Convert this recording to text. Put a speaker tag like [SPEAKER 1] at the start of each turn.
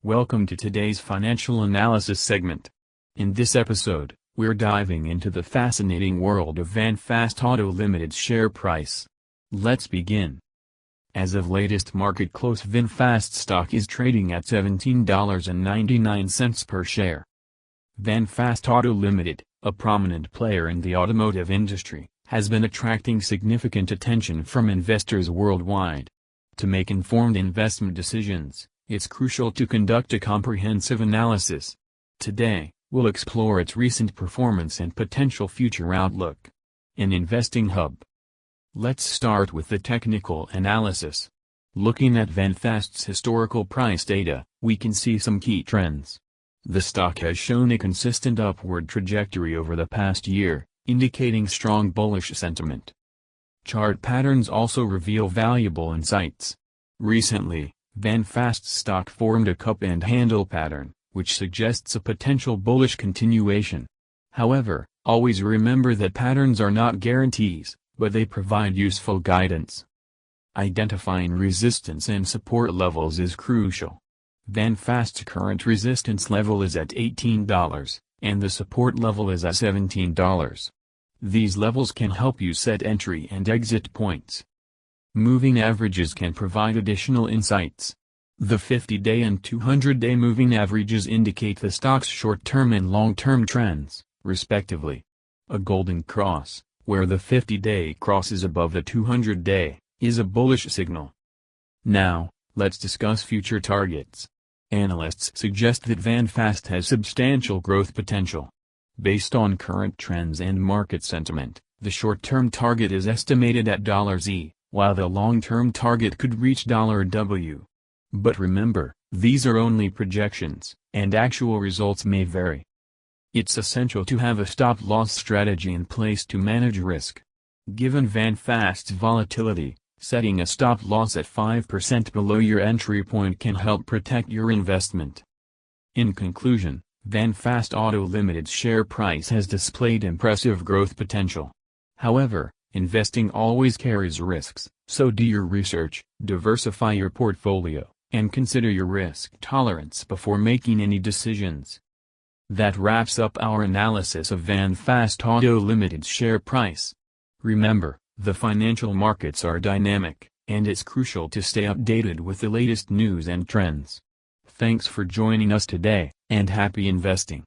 [SPEAKER 1] Welcome to today's financial analysis segment. In this episode, we're diving into the fascinating world of VinFast Auto Limited's share price. Let's begin. As of latest market close, VinFast stock is trading at $17.99 per share. VinFast Auto Limited, a prominent player in the automotive industry, has been attracting significant attention from investors worldwide. To make informed investment decisions, it's crucial to conduct a comprehensive analysis. Today, we'll explore its recent performance and potential future outlook. An investing hub. Let's start with the technical analysis. Looking at VinFast's historical price data, we can see some key trends. The stock has shown a consistent upward trajectory over the past year, indicating strong bullish sentiment. Chart patterns also reveal valuable insights. Recently, VinFast stock formed a cup and handle pattern, which suggests a potential bullish continuation. However, always remember that patterns are not guarantees, but they provide useful guidance. Identifying resistance and support levels is crucial. VinFast's current resistance level is at $18, and the support level is at $17. These levels can help you set entry and exit points. Moving averages can provide additional insights. The 50-day and 200-day moving averages indicate the stock's short-term and long-term trends, respectively. A golden cross, where the 50-day crosses above the 200-day, is a bullish signal. Now, let's discuss future targets. Analysts suggest that VinFast has substantial growth potential. Based on current trends and market sentiment, the short-term target is estimated at $E, while the long-term target could reach $W. But remember, these are only projections, and actual results may vary. It's essential to have a stop-loss strategy in place to manage risk. Given VinFast's volatility, setting a stop-loss at 5% below your entry point can help protect your investment. In conclusion, VinFast Auto Limited's share price has displayed impressive growth potential. However, investing always carries risks, so do your research, diversify your portfolio, and consider your risk tolerance before making any decisions. That wraps up our analysis of VinFast Auto Limited's share price. Remember, the financial markets are dynamic, and it's crucial to stay updated with the latest news and trends. Thanks for joining us today, and happy investing.